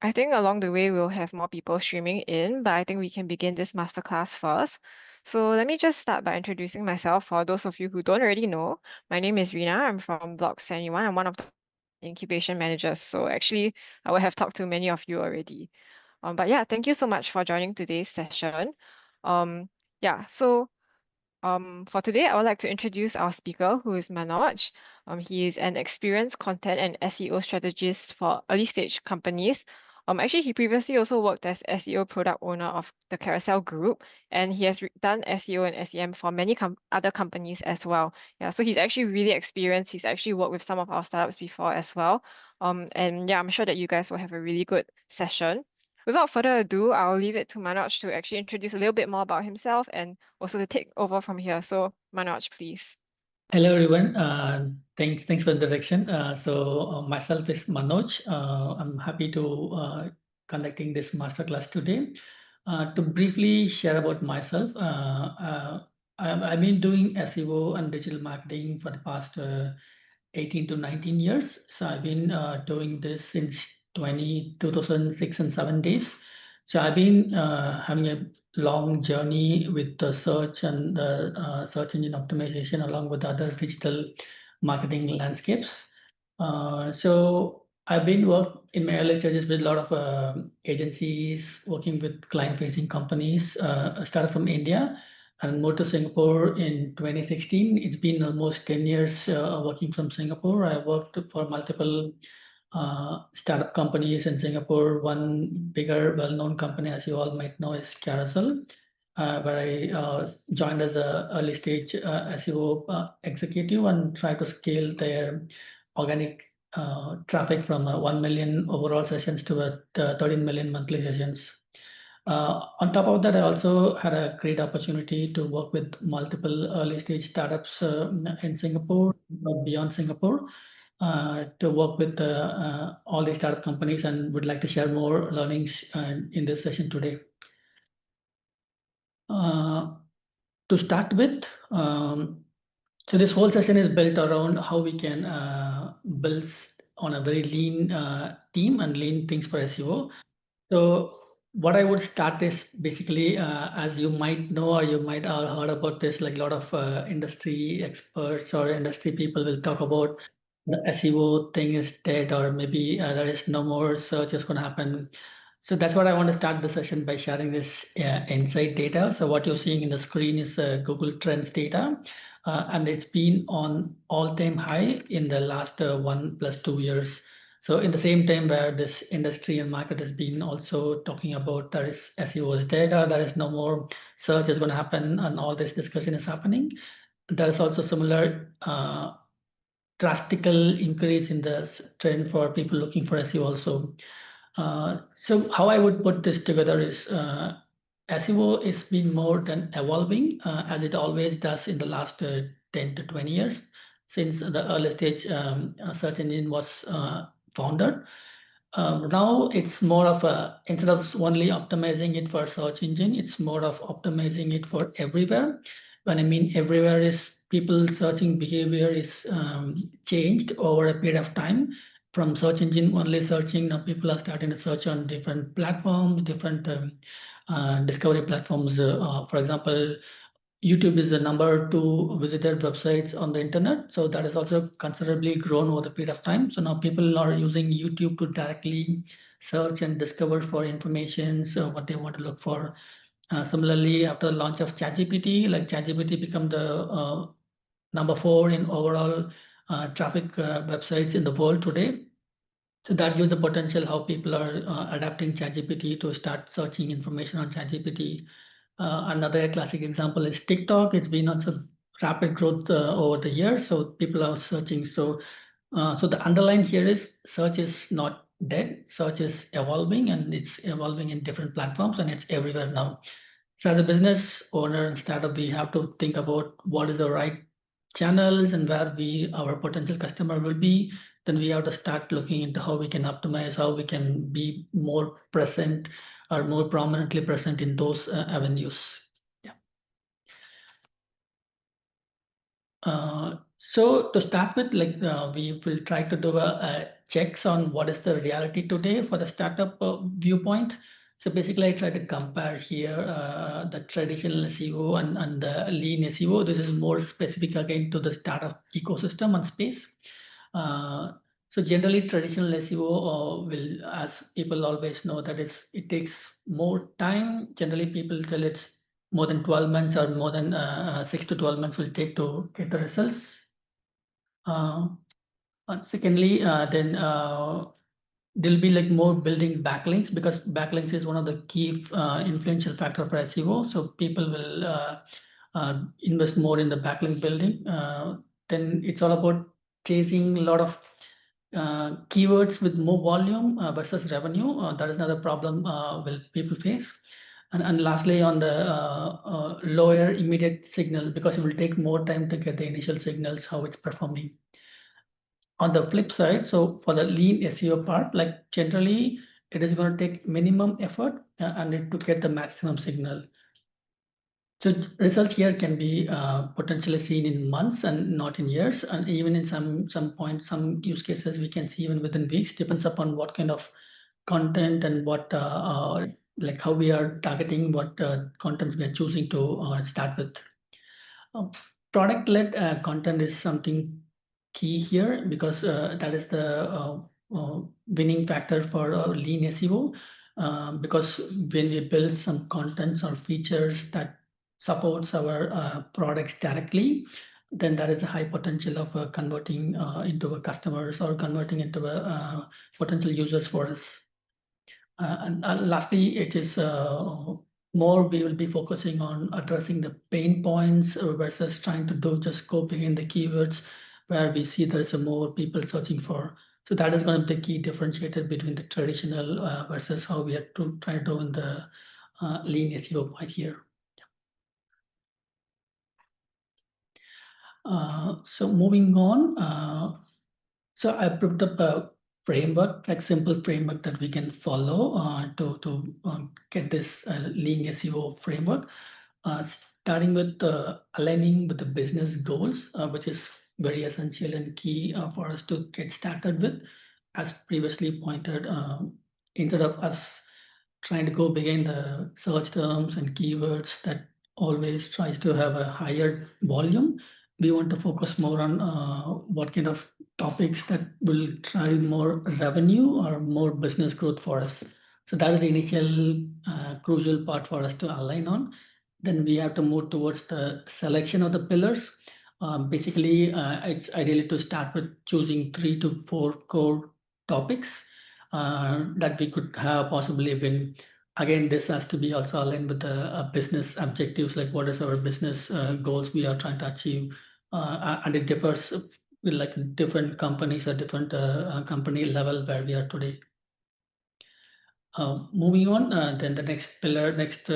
I think along the way we'll have more people streaming in, but I think we can begin this masterclass first. So let me just start by introducing myself for those of you who don't already know. My name is Rina. I'm from Block71. I'm one of the incubation managers. So actually, I would have talked to many of you already. But yeah, thank you so much for joining today's session. Um, yeah, so for today, I would like to introduce our speaker, who is Manoj. He is an experienced content and SEO strategist for early stage companies. Actually, he previously also worked as SEO product owner of the Carousel Group, and he has done SEO and SEM for many other companies as well. Yeah, so he's actually really experienced. He's actually worked with some of our startups before as well. And yeah, I'm sure that you guys will have a really good session. Without further ado, I'll leave it to Manoj to actually introduce a little bit more about himself and also to take over from here. So, Manoj, please. Hello everyone. Thanks for the introduction. Myself is Manoj. I'm happy to conducting this masterclass today. To briefly share about myself, I've been doing SEO and digital marketing for the past 18 to 19 years. So I've been doing this since 2006 and 7 days. So I've been having a long journey with the search and the search engine optimization along with other digital marketing landscapes. So I've been work in my early stages with a lot of agencies, working with client-facing companies. I started from India and moved to Singapore in 2016. It's been almost 10 years working from Singapore. I worked for multiple startup companies in Singapore. One bigger, well-known company, as you all might know, is Carousel, where I joined as a early stage SEO executive and tried to scale their organic traffic from 1 million overall sessions to 13 million monthly sessions. On top of that, I also had a great opportunity to work with multiple early stage startups in Singapore, beyond Singapore, to work with all the startup companies, and would like to share more learnings in this session today. To start with, so this whole session is built around how we can build on a very lean team and lean things for SEO. So what I would start is basically, as you might know or you might have heard about this, like a lot of industry experts or industry people will talk about the SEO thing is dead, or maybe there is no more search is going to happen. So that's what I want to start the session by sharing this insight data. So what you're seeing in the screen is Google Trends data, and it's been on all-time high in the last 1 + 2 years. So in the same time where this industry and market has been also talking about there is SEO is data, there is no more search is going to happen, and all this discussion is happening. There is also similar drastical increase in the trend for people looking for SEO also. So how I would put this together is SEO is been more than evolving as it always does in the last 10 to 20 years since the early stage search engine was founded. Now it's more of a, instead of only optimizing it for search engine, it's more of optimizing it for everywhere. When I mean everywhere is people searching behavior is changed over a period of time from search engine only searching. Now people are starting to search on different platforms, different discovery platforms. For example, YouTube is the number 2 visited websites on the internet. So that has also considerably grown over the period of time. So now people are using YouTube to directly search and discover for information, so what they want to look for. Similarly, after the launch of ChatGPT, like ChatGPT become the number 4 in overall traffic websites in the world today. So that gives the potential how people are adapting ChatGPT to start searching information on ChatGPT. Another classic example is TikTok. It's been also rapid growth over the years, so people are searching. So the underline here is search is not dead. Search is evolving, and it's evolving in different platforms, and it's everywhere now. So as a business owner and startup, we have to think about what is the right channels and where our potential customer will be. Then we have to start looking into how we can optimize, how we can be more present or more prominently present in those avenues. Yeah. So to start with, we will try to do a checks on what is the reality today for the startup viewpoint. So basically, I try to compare here the traditional SEO and the lean SEO. This is more specific again to the startup ecosystem and space. Uh, so generally, traditional SEO will, as people always know, that it takes more time. Generally, people tell it's more than 12 months or more than 6 to 12 months will take to get the results. Uh, Secondly, then there'll be like more building backlinks because backlinks is one of the key influential factor for SEO. So people will invest more in the backlink building. Then it's all about chasing a lot of keywords with more volume versus revenue. That is another problem will people face. And lastly, on the lower immediate signal, because it will take more time to get the initial signals, how it's performing. On the flip side, so for the lean SEO part, like generally it is going to take minimum effort and it to get the maximum signal. So results here can be potentially seen in months and not in years, and even in some point, some use cases we can see even within weeks. Depends upon what kind of content and what like how we are targeting, what content we are choosing to start with. Uh, Product-led content is something key here because that is the winning factor for lean SEO. Because when we build some contents or features that supports our products directly, then there is a high potential of converting into a customers or converting into a potential users for us. And lastly, it is more we will be focusing on addressing the pain points versus trying to do just copying in the keywords where we see there is a more people searching for. So that is going to be the key differentiator between the traditional versus how we are to try to do in the lean SEO point here. So moving on, so I put up a framework, like simple framework that we can follow to get this lean SEO framework. Starting with aligning with the business goals, which is very essential and key for us to get started with. As previously pointed, instead of us trying to go behind the search terms and keywords that always tries to have a higher volume, we want to focus more on what kind of topics that will drive more revenue or more business growth for us. So that is the initial crucial part for us to align on. Then we have to move towards the selection of the pillars. Basically, it's ideally to start with choosing 3 to 4 core topics that we could have possibly win. Again, this has to be also aligned with the business objectives, like what is our business goals we are trying to achieve, and it differs with like different companies or different company level where we are today. Moving on, then the next pillar, next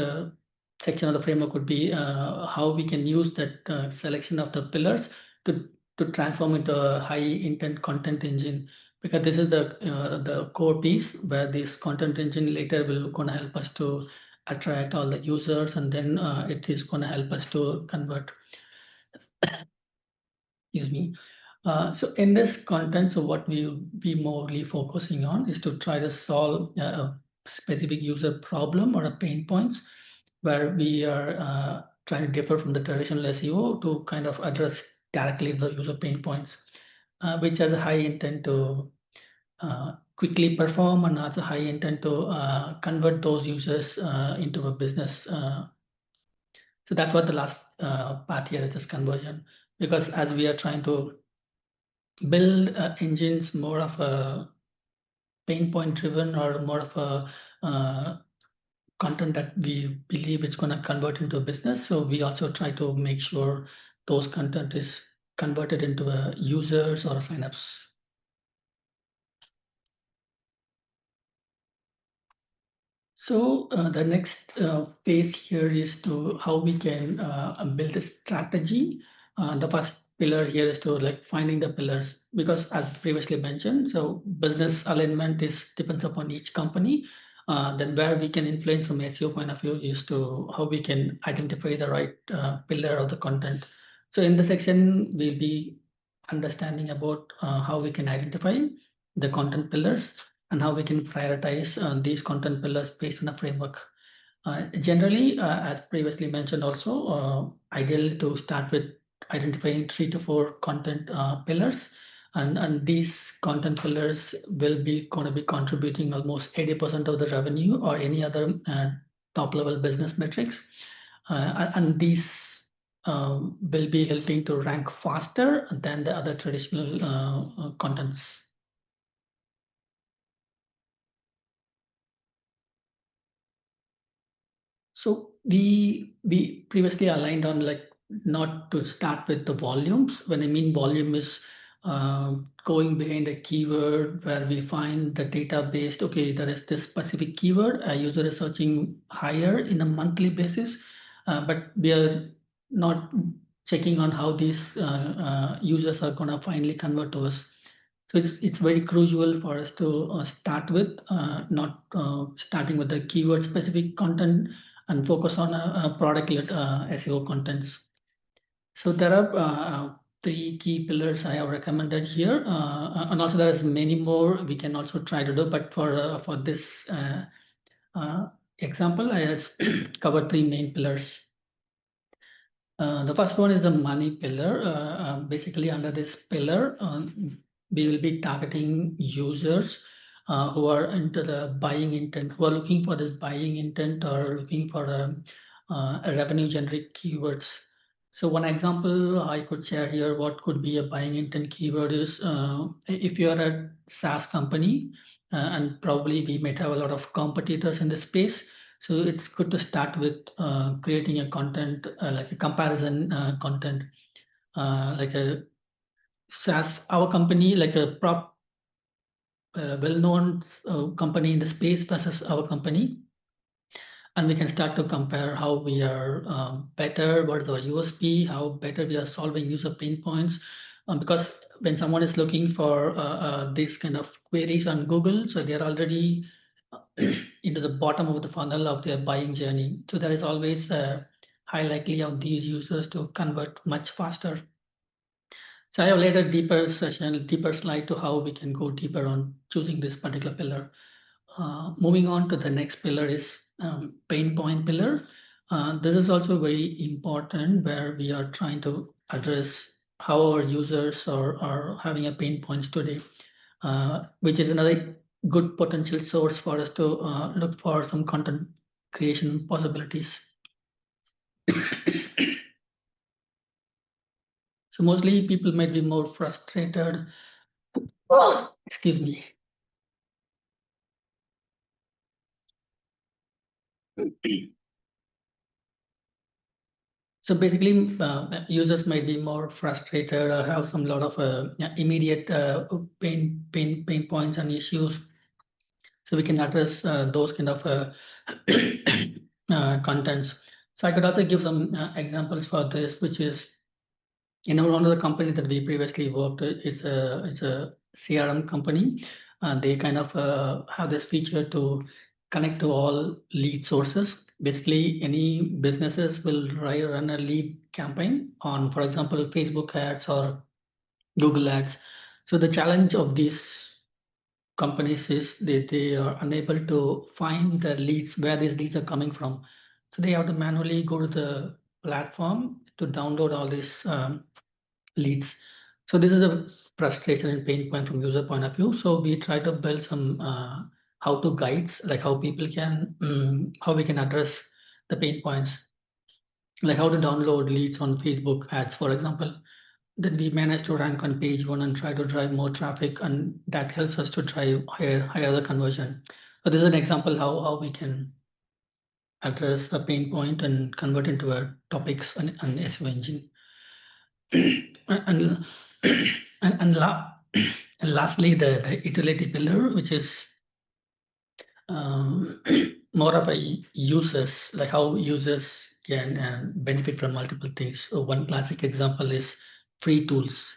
section of the framework would be how we can use that selection of the pillars to transform into a high intent content engine, because this is the core piece where this content engine later will gonna help us to attract all the users, and then it is gonna help us to convert. Excuse me. So in this content, so what we will be morely focusing on is to try to solve a specific user problem or a pain points where we are trying to differ from the traditional SEO to kind of address directly the user pain points, which has a high intent to quickly perform and also high intent to convert those users into a business. So that's what the last part here is, this conversion, because as we are trying to build engines more of a pain point driven or more of a content that we believe it's going to convert into a business. So we also try to make sure those content is converted into a users or signups. So the next phase here is to how we can build a strategy. The first pillar here is to like finding the pillars, because as previously mentioned, so business alignment is depends upon each company. Then where we can influence from SEO point of view is to how we can identify the right pillar of the content. So in the section we'll be understanding about how we can identify the content pillars and how we can prioritize these content pillars based on a framework. Generally, as previously mentioned also, ideal to start with identifying 3 to 4 content pillars. And these content pillars will be going to be contributing almost 80% of the revenue or any other top level business metrics. And these will be helping to rank faster than the other traditional contents. So we previously aligned on like not to start with the volumes. When I mean volume is going behind a keyword where we find the database. Okay, there is this specific keyword. A user is searching higher in a monthly basis, but we are not checking on how these users are going to finally convert to us. So it's very crucial for us to start with, not starting with the keyword specific content and focus on a product-led SEO contents. So there are 3 key pillars I have recommended here, and also there is many more we can also try to do. But for this example, I have covered 3 main pillars. The first one is the money pillar. Basically, under this pillar, we will be targeting users who are into the buying intent, who are looking for this buying intent or looking for a revenue generic keywords. So one example I could share here, what could be a buying intent keyword is if you are a SaaS company, and probably we might have a lot of competitors in the space. So it's good to start with creating a content like a comparison content, like a SaaS, our company, like a well-known company in the space versus our company. And we can start to compare how we are better, what is our USP, how better we are solving user pain points. Because when someone is looking for these kind of queries on Google, so they're already into the bottom of the funnel of their buying journey. So there is always a high likelihood of these users to convert much faster. So I have laid a deeper session, deeper slide to how we can go deeper on choosing this particular pillar. Moving on to the next pillar is pain point pillar. This is also very important where we are trying to address how our users are having a pain points today, which is another good potential source for us to look for some content creation possibilities. So mostly people might be more frustrated. Excuse me. So basically, users might be more frustrated or have some lot of immediate pain points and issues. So we can address those kind of contents. So I could also give some examples for this, which is, one of the companies that we previously worked with is a CRM company. They kind of have this feature to connect to all lead sources. Basically, any businesses will run a lead campaign on, for example, Facebook ads or Google ads. So the challenge of these companies is they are unable to find the leads, where these leads are coming from. So they have to manually go to the platform to download all these leads. So this is a frustration and pain point from user point of view. So we try to build some how-to guides, like how people can, how we can address the pain points, like how to download leads on Facebook ads, for example. Then we manage to rank on page 1 and try to drive more traffic, and that helps us to drive higher the conversion. So this is an example how we can address a pain point and convert into a topics and SEO engine. and and, la- and lastly, the utility pillar, which is um, more of a users, like how users can benefit from multiple things. So one classic example is free tools.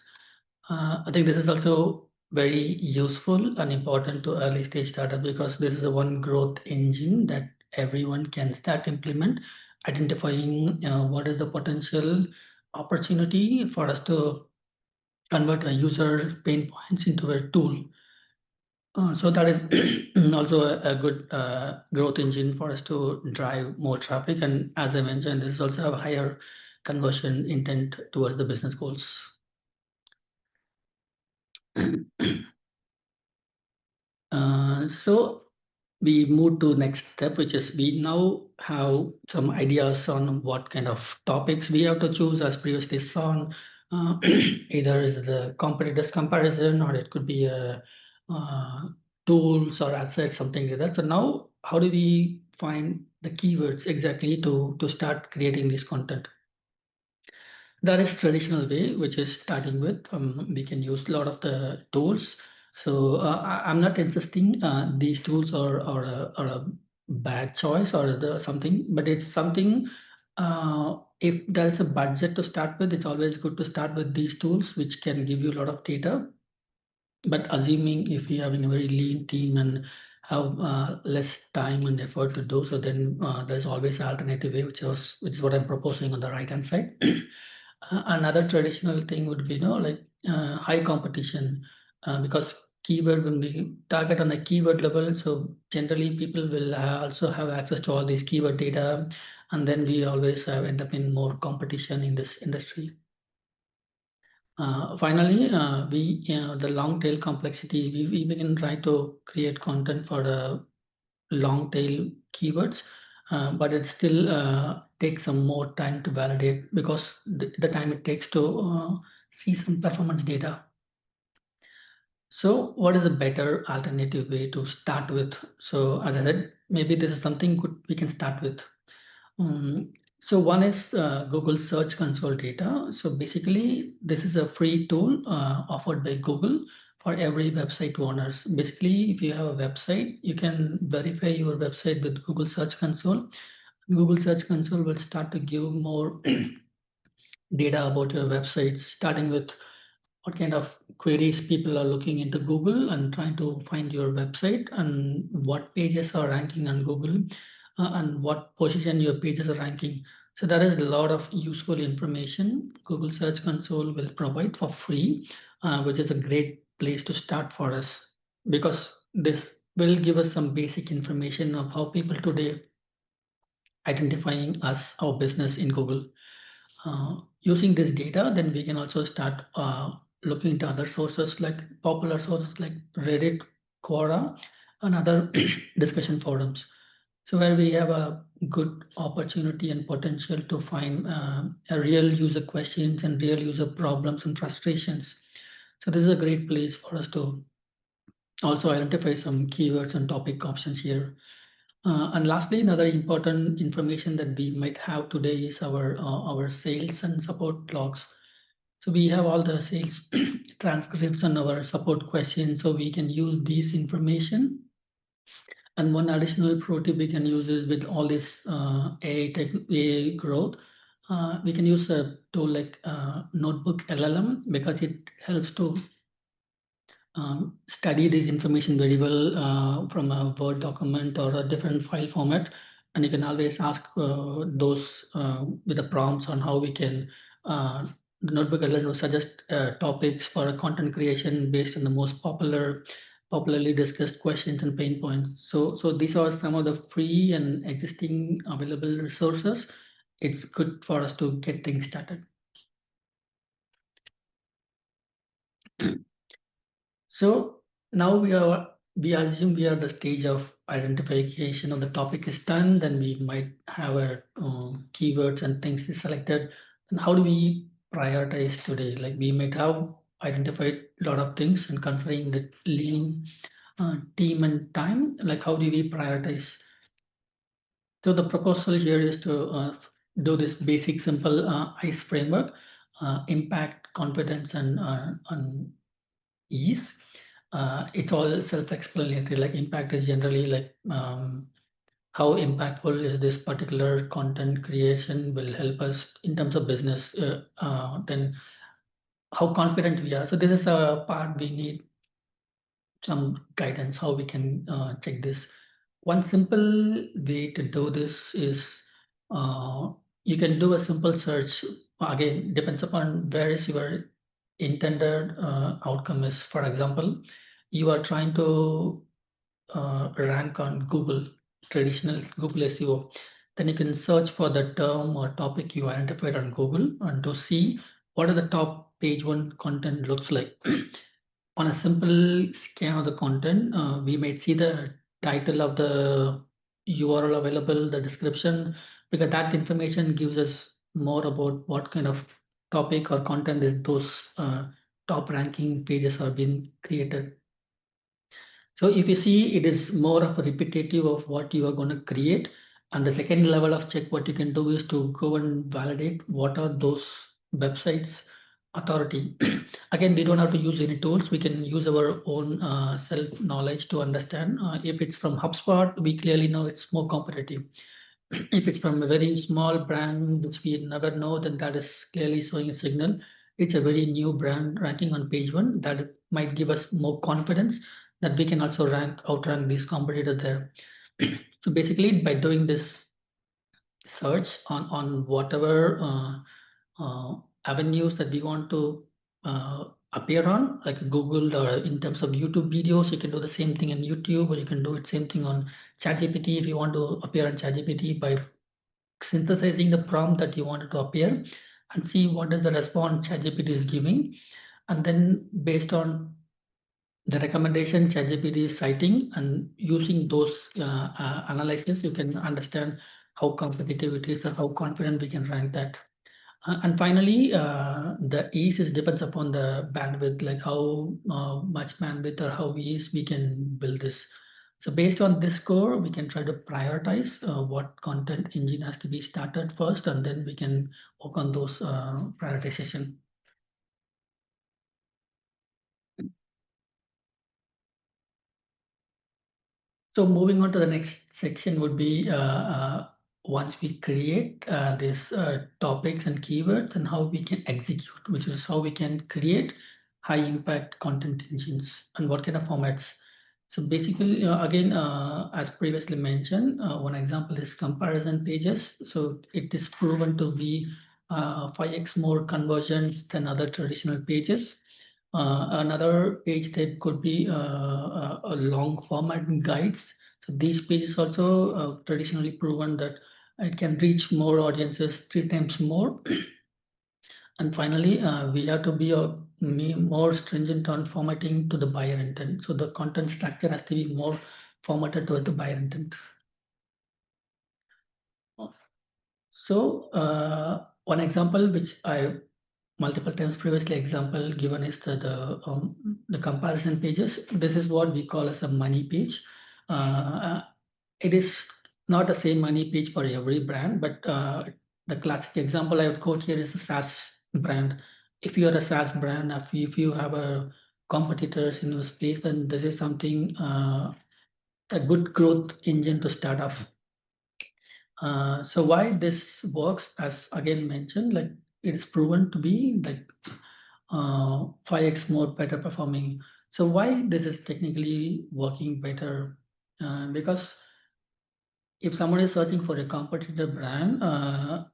I think this is also very useful and important to early stage startup, because this is a one growth engine that everyone can start implement, identifying what is the potential opportunity for us to convert a user pain points into a tool. So that is also a good growth engine for us to drive more traffic. And as I mentioned, this also have a higher conversion intent towards the business goals. So we move to next step, which is we now have some ideas on what kind of topics we have to choose. As previously shown, either is the competitors comparison, or it could be a tools or assets, something like that. So now, how do we find the keywords exactly to start creating this content? That is traditional way, which is starting with we can use a lot of the tools. So I'm not insisting these tools are a bad choice or something, but it's something. If there's a budget to start with, it's always good to start with these tools, which can give you a lot of data. But assuming if you're having a very lean team and have less time and effort to do so, then there's always an alternative way, which is what I'm proposing on the right hand side. Another traditional thing would be, like high competition, because keyword when we target on a keyword level, so generally people will also have access to all these keyword data, and then we always end up in more competition in this industry. Finally, the long tail complexity. We can try to create content for the long tail keywords, but it still takes some more time to validate because the time it takes to see some performance data. So, what is a better alternative way to start with? So, as I said, maybe this is something good we can start with. Um, so one is Google Search Console data. So basically, this is a free tool offered by Google for every website owners. Basically, if you have a website, you can verify your website with Google Search Console. Google Search Console will start to give more data about your website, starting with what kind of queries people are looking into Google and trying to find your website, and what pages are ranking on Google, and what position your pages are ranking. So there is a lot of useful information Google Search Console will provide for free, which is a great place to start for us, because this will give us some basic information of how people today identifying us, our business in Google. Using this data, then we can also start looking into other sources like popular sources like Reddit, Quora, and other discussion forums. So where we have a good opportunity and potential to find a real user questions and real user problems and frustrations. So this is a great place for us to also identify some keywords and topic options here. And lastly, another important information that we might have today is our sales and support logs. So we have all the sales transcripts and our support questions, so we can use these information. And one additional pro tip we can use is with all this AI growth, we can use a tool like Notebook LLM, because it helps to study this information very well from a Word document or a different file format. And you can always ask those with the prompts on how we can, the Notebook will suggest topics for content creation based on the most popularly discussed questions and pain points. So these are some of the free and existing available resources. It's good for us to get things started. So now we assume we are the stage of identification of the topic is done. Then we might have our keywords and things is selected. And how do we prioritize today? Like we might have identified a lot of things, and considering the lean team and time, like how do we prioritize? So the proposal here is to do this basic simple ICE framework: impact, confidence, and ease. It's all self-explanatory. Like impact is generally like how impactful is this particular content creation will help us in terms of business. Then how confident we are. So this is a part we need some guidance how we can check this. One simple way to do this is you can do a simple search. Again, depends upon where is your intended outcome is, for example, you are trying to rank on Google, traditional Google SEO, then you can search for the term or topic you identified on Google and to see what are the top page one content looks like. On a simple scan of the content, we might see the title of the URL available, the description, because that information gives us more about what kind of topic or content is those top ranking pages have been created. So if you see, it is more of a repetitive of what you are going to create. And the second level of check, what you can do is to go and validate what are those websites authority. Again, we don't have to use any tools. We can use our own self knowledge to understand. If it's from HubSpot, we clearly know it's more competitive. If it's from a very small brand which we never know, then that is clearly showing a signal. It's a very new brand ranking on page one that might give us more confidence that we can also outrank these competitors there. So basically, by doing this search on whatever avenues that we want to appear on, like Google, or in terms of YouTube videos, you can do the same thing on YouTube, or you can do it same thing on ChatGPT if you want to appear on ChatGPT by synthesizing the prompt that you wanted to appear and see what is the response ChatGPT is giving. And then based on the recommendation ChatGPT is citing and using those analysis, you can understand how competitive it is or how confident we can rank that. And finally, the ease is depends upon the bandwidth, like how much bandwidth or how easy we can build this. So based on this score, we can try to prioritize what content engine has to be started first, and then we can work on those prioritization. So moving on to the next section would be once we create these topics and keywords and how we can execute, which is how we can create high impact content engines and what kind of formats. So basically, again, as previously mentioned, one example is comparison pages. So it is proven to be 5x more conversions than other traditional pages. Another page type could be a long format guides. So these pages also traditionally proven that it can reach more audiences 3 times more. And finally, we have to be more stringent on formatting to the buyer intent. So the content structure has to be more formatted towards the buyer intent. So one example which I multiple times previously example given is the comparison pages. This is what we call as a money page. It is not the same money page for every brand, but the classic example I would quote here is a SaaS brand. If you are a SaaS brand, if you have a competitors in your space, then this is something a good growth engine to start off. So why this works, as again mentioned, like it is proven to be like 5x more better performing. So why this is technically working better? Because if someone is searching for a competitor brand,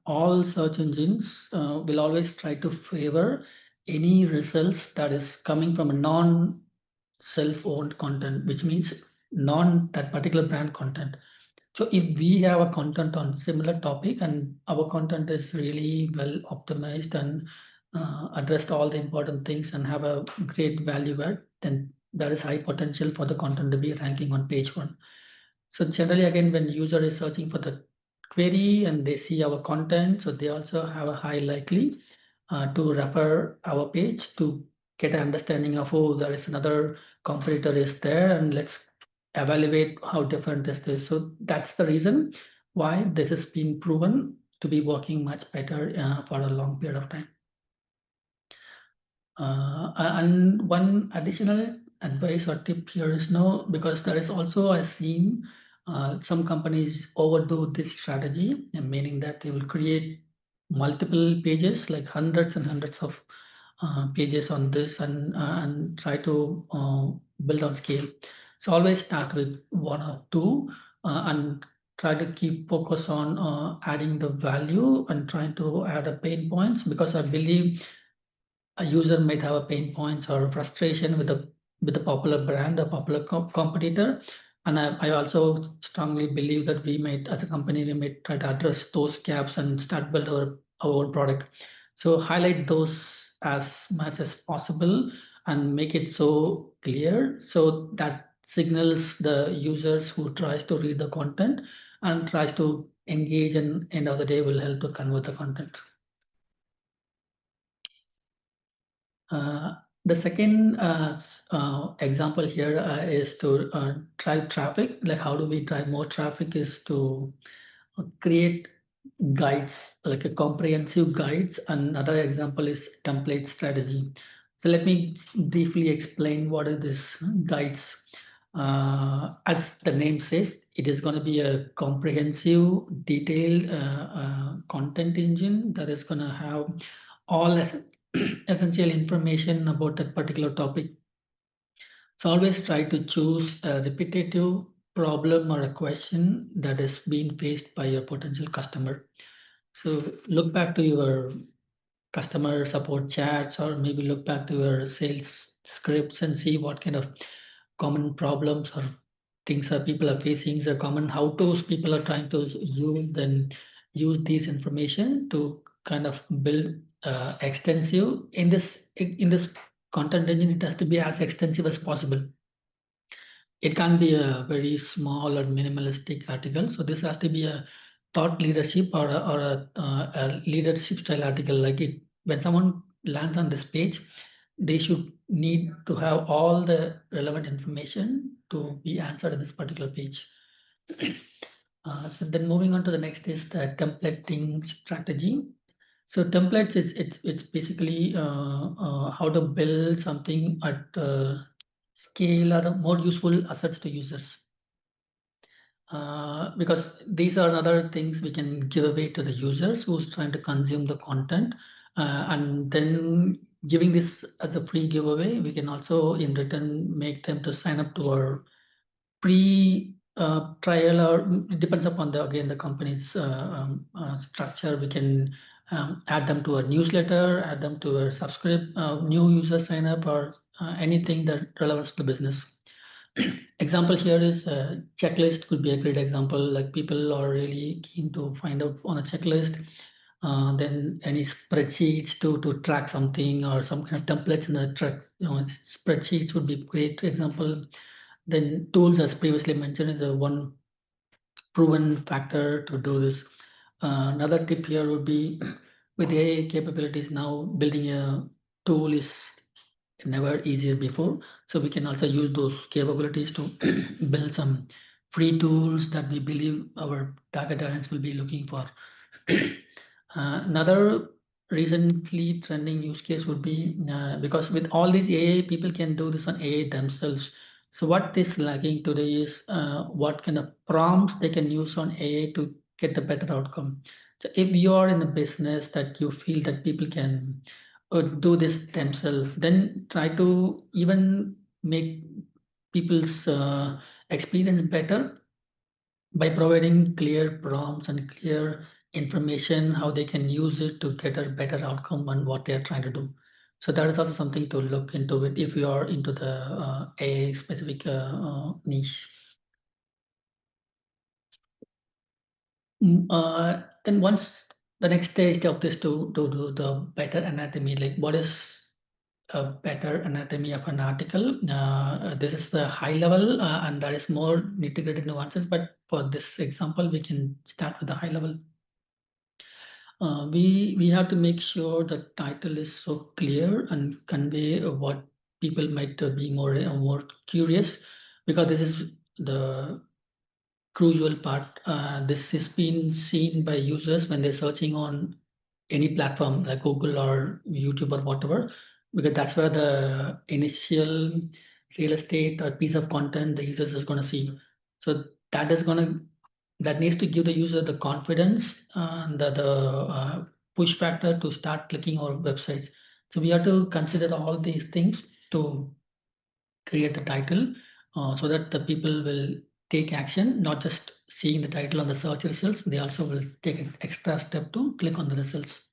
all search engines will always try to favor any results that is coming from a non self-owned content, which means non that particular brand content. So if we have a content on similar topic and our content is really well optimized and addressed all the important things and have a great value add, then there is high potential for the content to be ranking on page one. So generally, again, when user is searching for the query and they see our content, so they also have a high likely to refer our page to get an understanding of, oh, there is another competitor is there, and let's evaluate how different is this. So that's the reason why this has been proven to be working much better for a long period of time. And one additional advice or tip here is no, because there is also I've seen some companies overdo this strategy, meaning that they will create multiple pages, like hundreds and hundreds of pages on this and try to build on scale. So always start with one or two and try to keep focus on adding the value and trying to add the pain points, because I believe a user might have a pain points or frustration with a popular brand, a popular competitor. And I also strongly believe that we might, as a company, we might try to address those gaps and start build our own product. So highlight those as much as possible and make it so clear so that signals the users who tries to read the content and tries to engage, and end of the day will help to convert the content. Uh, the second example here is to drive traffic. Like how do we drive more traffic is to create guides, like a comprehensive guides. Another example is template strategy. So let me briefly explain what are these guides. As the name says, it is going to be a comprehensive, detailed content engine that is going to have all essential information about that particular topic. So always try to choose a repetitive problem or a question that is being faced by your potential customer. So look back to your customer support chats, or maybe look back to your sales scripts and see what kind of common problems or things that people are facing, the common how-tos people are trying to use, then use these information to kind of build extensive in this content engine. It has to be as extensive as possible. It can't be a very small or minimalistic article. So this has to be a thought leadership or a leadership style article. Like it, when someone lands on this page, they should need to have all the relevant information to be answered in this particular page. So then moving on to the next is the templating strategy. So templates is it's basically how to build something at scale or more useful assets to users. Because these are other things we can give away to the users who's trying to consume the content, and then giving this as a free giveaway, we can also in return make them to sign up to our pre trial, or it depends upon the again the company's structure. We can add them to a newsletter, add them to a subscribe, new user sign up, or anything that relevant to the business. Example here is a checklist could be a great example. Like people are really keen to find out on a checklist. Then any spreadsheets to track something, or some kind of templates in the track, spreadsheets would be great example. Then tools, as previously mentioned, is a one proven factor to do this. Another tip here would be with AI capabilities now, building a tool is never easier before. So we can also use those capabilities to build some free tools that we believe our target audience will be looking for. Another recently trending use case would be because with all these AI, people can do this on AI themselves. So what is lacking today is what kind of prompts they can use on AI to get the better outcome. So if you are in a business that you feel that people can do this themselves, then try to even make people's experience better by providing clear prompts and clear information how they can use it to get a better outcome on what they're trying to do. So that is also something to look into it if you are into the AI specific niche. Then once the next stage of this to do the better anatomy, like what is a better anatomy of an article. This is the high level, and there is more nitty-gritty nuances. But for this example, we can start with the high level. We have to make sure the title is so clear and convey what people might be more curious, because this is the crucial part. This has been seen by users when they're searching on any platform like Google or YouTube or whatever, because that's where the initial real estate or piece of content the users is going to see. So that needs to give the user the confidence and the push factor to start clicking our websites. So we have to consider all these things to create a title, so that the people will take action, not just seeing the title on the search results. They also will take an extra step to click on the results.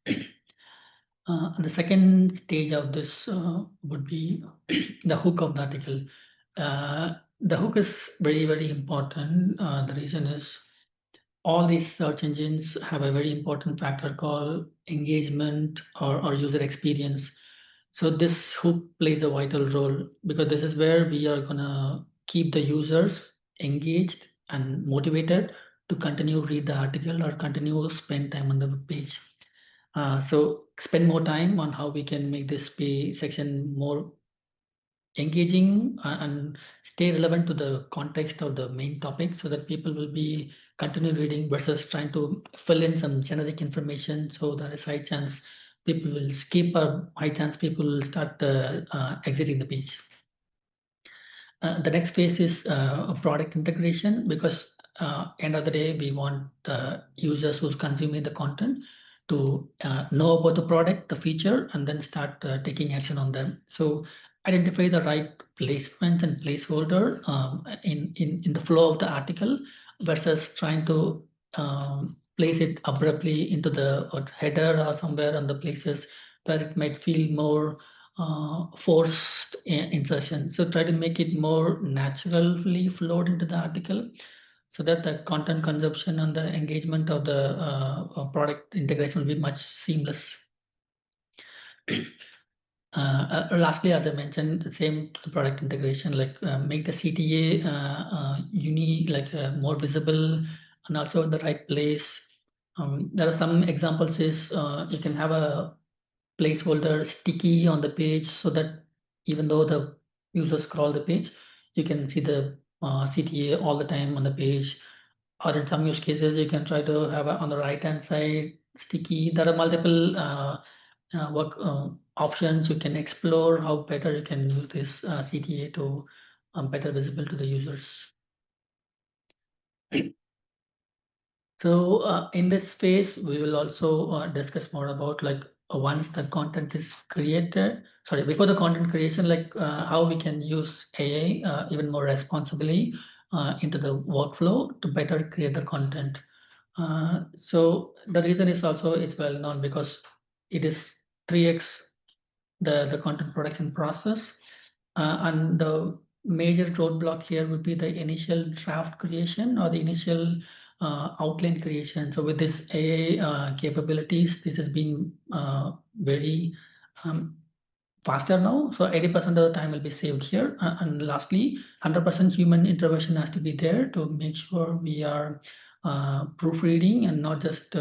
And the second stage of this would be the hook of the article. The hook is very, very important. The reason is all these search engines have a very important factor called engagement or user experience. So this hook plays a vital role because this is where we are gonna keep the users engaged and motivated to continue read the article or continue spend time on the web page. So spend more time on how we can make this section more engaging and stay relevant to the context of the main topic so that people will be continue reading versus trying to fill in some generic information. So there is high chance people will skip or high chance people will start exiting the page. The next phase is product integration because end of the day we want users who's consuming the content to know about the product, the feature, and then start taking action on them. So identify the right placement and placeholder in the flow of the article versus trying to place it abruptly into the header or somewhere on the places where it might feel more forced insertion. So try to make it more naturally flowed into the article so that the content consumption and the engagement of the product integration will be much seamless. Lastly, as I mentioned, the same to the product integration, like make the CTA unique, like more visible and also in the right place. There are some examples is you can have a placeholder sticky on the page so that even though the user scroll the page, you can see the CTA all the time on the page. Or in some use cases, you can try to have on the right hand side sticky. There are multiple work options you can explore how better you can use this CTA to better visible to the users. So in this phase, we will also discuss more about like once the content is created, sorry, before the content creation, like how we can use AI even more responsibly into the workflow to better create the content. So the reason is also it's well known because it is 3x the content production process. And the major roadblock here would be the initial draft creation or the initial outline creation. So with this AI capabilities, this has been very faster now. So 80% of the time will be saved here. And lastly, 100% human intervention has to be there to make sure we are proofreading and not just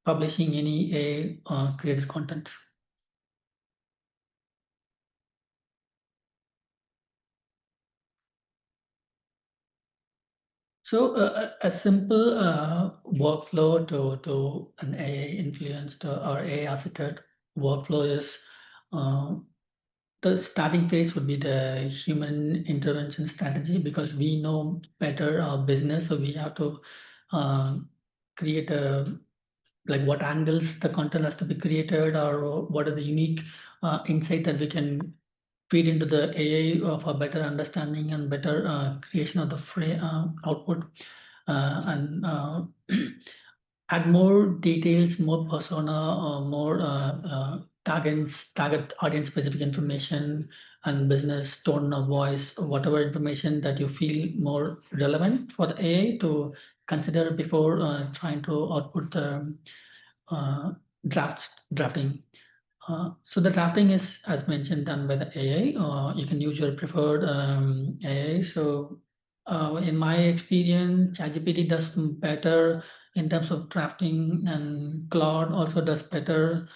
publishing any AI created content. So a simple workflow to an AI influenced or AI assisted workflow is the starting phase would be the human intervention strategy because we know better our business, so we have to uh, create a like what angles the content has to be created or what are the unique insight that we can feed into the AI for better understanding and better creation of the output and add more details, more persona, more target audience specific information and business tone of voice, whatever information that you feel more relevant for the AI to consider before trying to output the uh, drafting. So the drafting is, as mentioned, done by the AI. You can use your preferred AI. So in my experience, ChatGPT does better in terms of drafting, and Claude also does better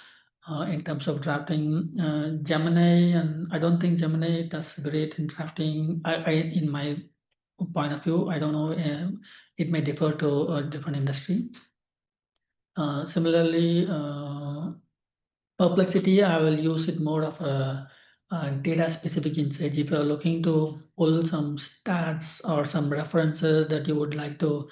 in terms of drafting. Gemini, and I don't think Gemini does great in drafting. In my point of view, I don't know. It may differ to a different industry. Similarly. Perplexity, I will use it more of a data specific insight. If you're looking to pull some stats or some references that you would like to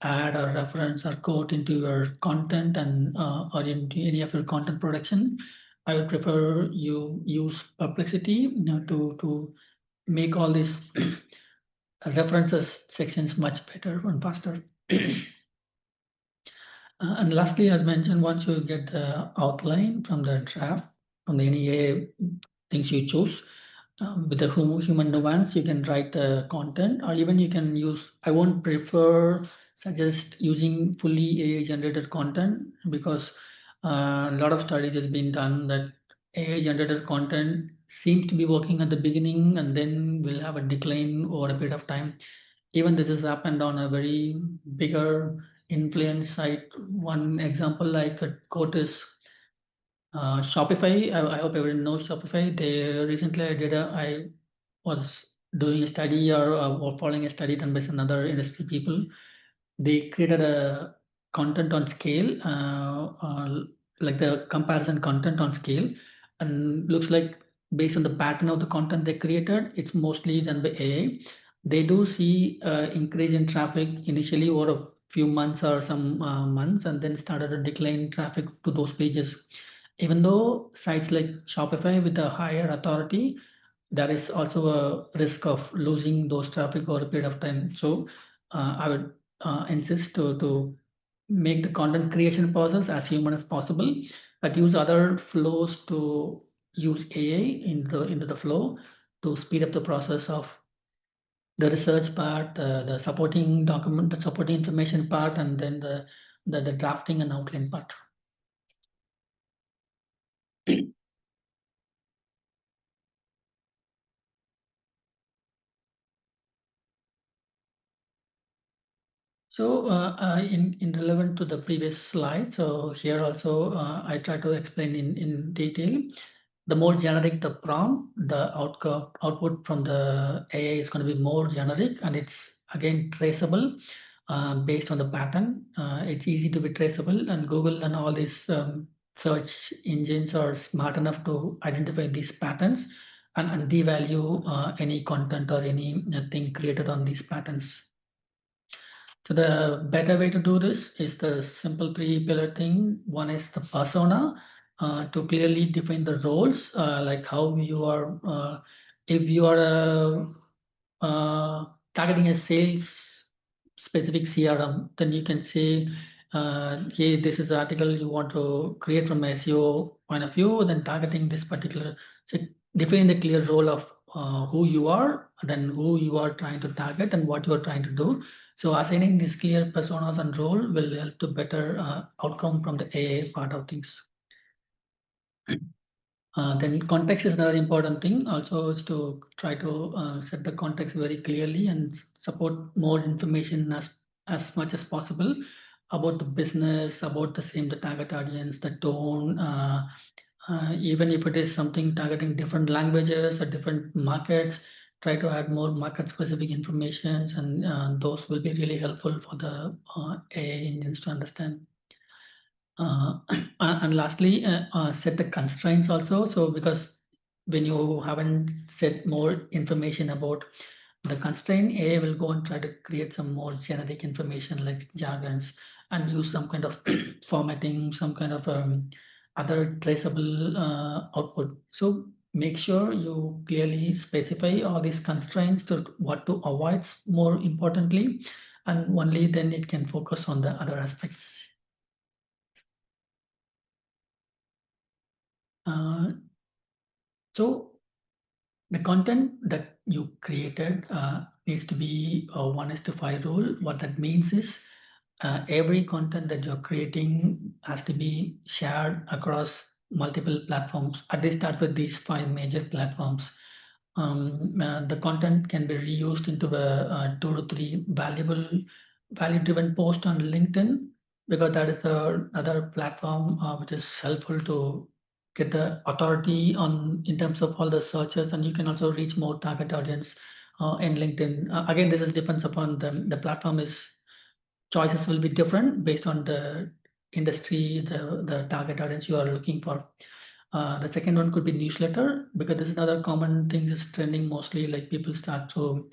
add or reference or quote into your content and or into any of your content production, I would prefer you use Perplexity, to make all these references sections much better and faster. And lastly, as mentioned, once you get the outline from the draft, from the any things you choose, with the human nuance, you can write the content, or even you can use, I won't suggest using fully AI generated content, because a lot of studies has been done that AI generated content seems to be working at the beginning and then will have a decline over a period of time. Even this has happened on a very bigger influence site. One example like a quote is Shopify. I hope everyone knows Shopify. They recently I was doing a study or following a study done by some other industry people. They created a content on scale, like the comparison content on scale, and looks like based on the pattern of the content they created, it's mostly done by AI. They do see increase in traffic initially over a few months or some months, and then started a decline in traffic to those pages. Even though sites like Shopify with a higher authority, there is also a risk of losing those traffic over a period of time. So I would insist to make the content creation process as human as possible, but use other flows to use AI into the flow to speed up the process of the research part, the supporting document, the supporting information part, and then the drafting and outline part. So, in relevant to the previous slide, so here also I try to explain in detail. The more generic the prompt, the output from the AI is going to be more generic, and it's again traceable based on the pattern. It's easy to be traceable, and Google and all these search engines are smart enough to identify these patterns and devalue any content or anything created on these patterns. So the better way to do this is the simple three-pillar thing. One is the persona, to clearly define the roles, like how you are, if you are targeting a sales specific CRM, then you can say, hey, this is the article you want to create from SEO point of view, then targeting this particular, so define the clear role of who you are, then who you are trying to target and what you are trying to do. So assigning these clear personas and role will help to better outcome from the AI part of things. Then context is another important thing. Also, is to try to set the context very clearly and support more information as much as possible about the business, about the target audience, the tone. Even if it is something targeting different languages or different markets, try to add more market specific informations, and those will be really helpful for the AI engines to understand. And lastly, set the constraints also. So because when you haven't set more information about the constraint, AI will go and try to create some more generic information like jargons and use some kind of formatting, some kind of other traceable output. So make sure you clearly specify all these constraints to what to avoid more importantly, and only then it can focus on the other aspects. Uh, so the content that you created needs to be a 1:5 rule. What that means is every content that you're creating has to be shared across multiple platforms. At least start with these five major platforms. The content can be reused into a 2 to 3 value-driven post on LinkedIn, because that is the other platform which is helpful to get the authority on in terms of all the searches, and you can also reach more target audience in LinkedIn. Again, this is depends upon the platform is choices will be different based on the industry, the target audience you are looking for. The second one could be newsletter, because this is another common thing is trending mostly, like people start to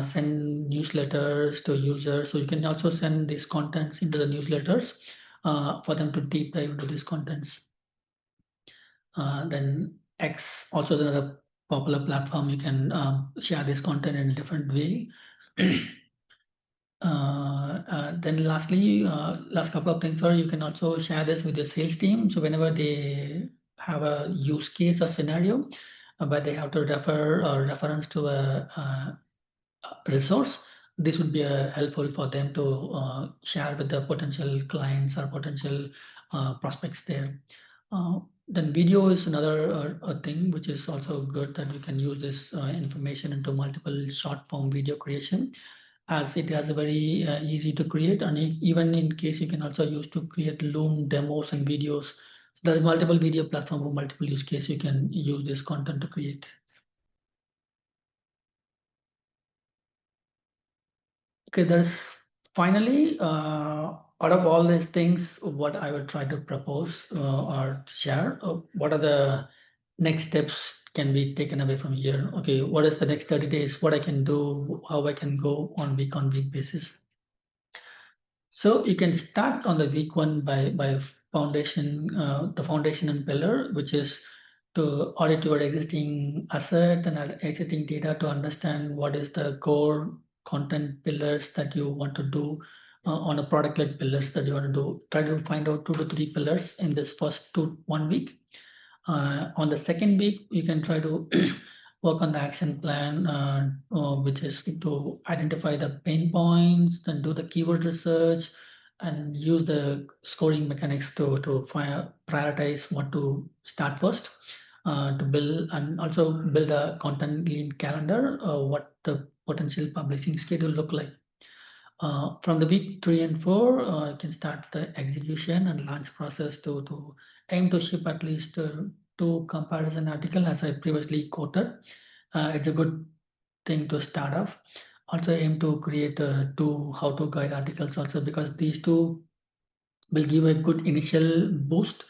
send newsletters to users. So you can also send these contents into the newsletters for them to deep dive into these contents. Then X also is another popular platform. You can share this content in a different way. Then lastly, last couple of things are you can also share this with your sales team. So whenever they have a use case or scenario where they have to refer or reference to a resource, this would be helpful for them to share with the potential clients or potential prospects there. Then video is another thing which is also good that you can use this information into multiple short form video creation as it has a very easy to create, and even in case you can also use to create Loom demos and videos. So there is multiple video platform for multiple use case you can use this content to create. Okay, there's finally, out of all these things, what I would try to propose or share, what are the next steps can be taken away from here? Okay, what is the next 30 days? What I can do, how I can go on week basis. So you can start on the week one by foundation, the foundation and pillar, which is to audit your existing asset and existing data to understand what is the core content pillars that you want to do on a product-led pillars that you want to do. Try to find out 2 to 3 pillars in this first 1 week. On the second week, you can try to work on the action plan, which is to identify the pain points, then do the keyword research, and use the scoring mechanics to prioritize what to start first, to build and also build a content lean calendar, what the potential publishing schedule look like. From the week 3 and 4, you can start the execution and launch process to aim to ship at least 2 comparison article as I previously quoted. It's a good thing to start off. Also aim to create 2 how-to guide articles also because these 2 will give a good initial boost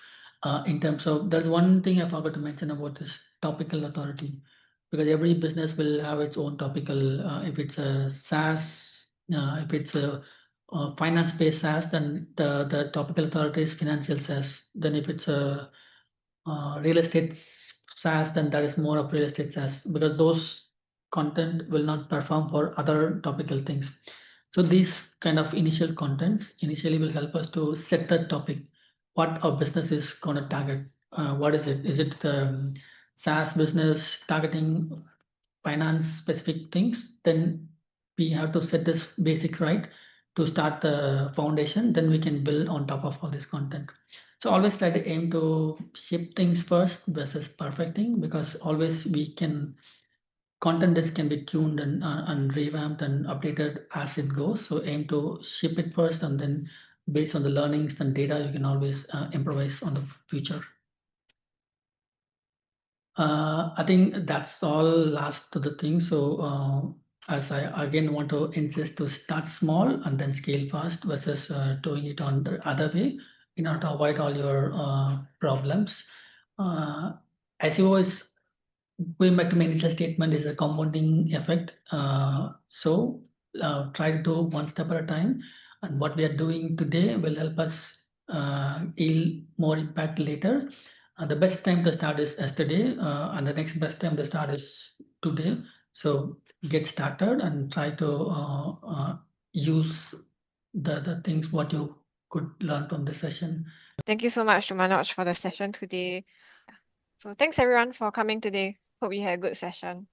in terms of there's one thing I forgot to mention about this topical authority because every business will have its own topical if it's a SaaS if it's a finance based SaaS then the topical authority is financial SaaS then if it's a real estate SaaS, then that is more of real estate SaaS because those content will not perform for other topical things. So these kind of initial contents initially will help us to set the topic, what our business is going to target. What is it? Is it the SaaS business targeting finance specific things? Then we have to set this basic right to start the foundation. Then we can build on top of all this content. So always try to aim to ship things first versus perfecting because always we can content is can be tuned and revamped and updated as it goes. So aim to ship it first and then based on the learnings and data, you can always improvise on the future. I think that's all last to the thing. So as I again want to insist to start small and then scale fast versus doing it on the other way in order to avoid all your problems. Uh, SEO is going back to my initial statement is a compounding effect. So try to do one step at a time. And what we are doing today will help us yield more impact later. The best time to start is yesterday, and the next best time to start is today. So get started and try to use the things what you could learn from this session. Thank you so much to Manoj for the session today. So thanks everyone for coming today. Hope you had a good session.